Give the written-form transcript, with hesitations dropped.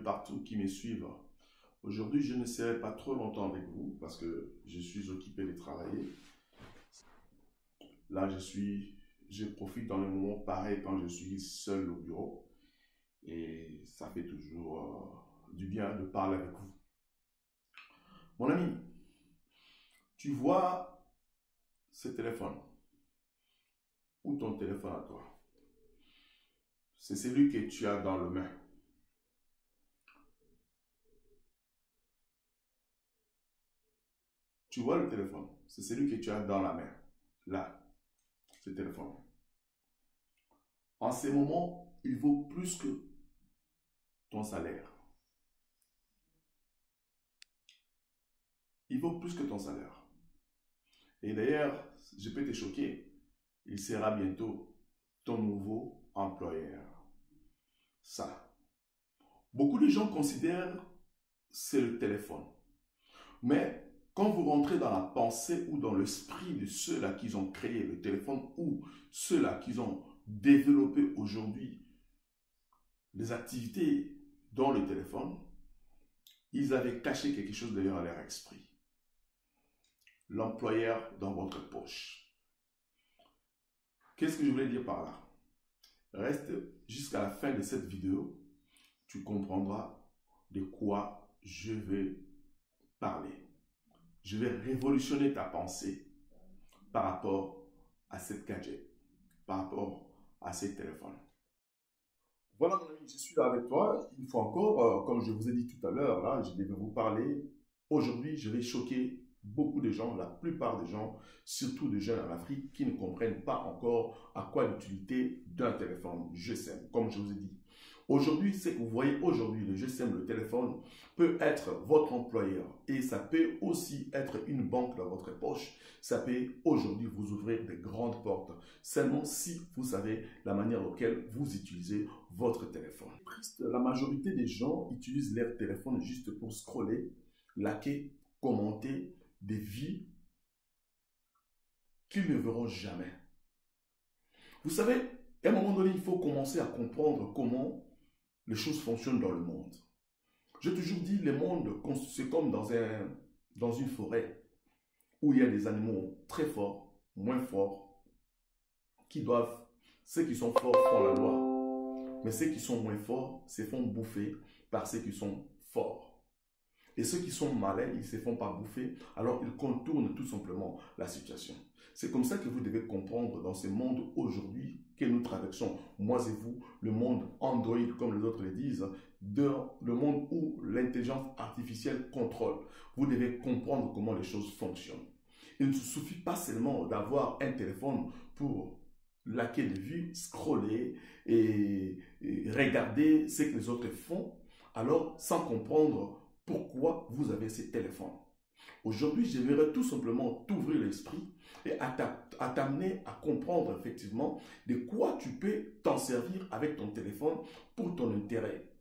partout qui me suivent. Aujourd'hui, je ne serai pas trop longtemps avec vous parce que je suis occupé de travailler. Là, je profite dans les moments pareils quand je suis seul au bureau et ça fait toujours du bien de parler avec vous. Mon ami, tu vois ce téléphone ou ton téléphone à toi? C'est celui que tu as dans le main. Tu vois le téléphone, c'est celui que tu as dans la main. Là, ce téléphone. En ces moments, il vaut plus que ton salaire. Il vaut plus que ton salaire. Et d'ailleurs, je peux te choquer, il sera bientôt ton nouveau employeur. Ça. Beaucoup de gens considèrent c'est le téléphone. Mais quand vous rentrez dans la pensée ou dans l'esprit de ceux-là qui ont créé le téléphone ou ceux-là qui ont développé aujourd'hui les activités dans le téléphone, ils avaient caché quelque chose d'ailleurs à leur esprit. L'employeur dans votre poche. Qu'est-ce que je voulais dire par là? Reste jusqu'à la fin de cette vidéo, tu comprendras de quoi je vais parler. Je vais révolutionner ta pensée par rapport à cette gadget, par rapport à ces téléphones. Voilà mon ami, je suis là avec toi. Une fois encore, comme je vous ai dit tout à l'heure, là, je devais vous parler. Aujourd'hui, je vais choquer beaucoup de gens, la plupart des gens, surtout des jeunes en Afrique, qui ne comprennent pas encore à quoi l'utilité d'un téléphone GSM, comme je vous ai dit. Aujourd'hui, ce que vous voyez aujourd'hui, le GSM, le téléphone, peut être votre employeur et ça peut aussi être une banque dans votre poche. Ça peut aujourd'hui vous ouvrir de grandes portes, seulement si vous savez la manière laquelle vous utilisez votre téléphone. La majorité des gens utilisent leur téléphone juste pour scroller, liker, commenter des vies qu'ils ne verront jamais. Vous savez, à un moment donné, il faut commencer à comprendre comment les choses fonctionnent dans le monde. J'ai toujours dit, le monde, c'est comme dans une forêt où il y a des animaux très forts, moins forts, ceux qui sont forts font la loi, mais ceux qui sont moins forts se font bouffer par ceux qui sont forts. Et ceux qui sont malins, ils ne se font pas bouffer, alors ils contournent tout simplement la situation. C'est comme ça que vous devez comprendre dans ce monde aujourd'hui que nous traversons, moi et vous, le monde Android, comme les autres le disent, le monde où l'intelligence artificielle contrôle. Vous devez comprendre comment les choses fonctionnent. Il ne suffit pas seulement d'avoir un téléphone pour liker des vues, scroller et regarder ce que les autres font, alors sans comprendre pourquoi vous avez ces téléphones. Aujourd'hui, j'aimerais tout simplement t'ouvrir l'esprit et à t'amener à comprendre effectivement de quoi tu peux t'en servir avec ton téléphone pour ton intérêt.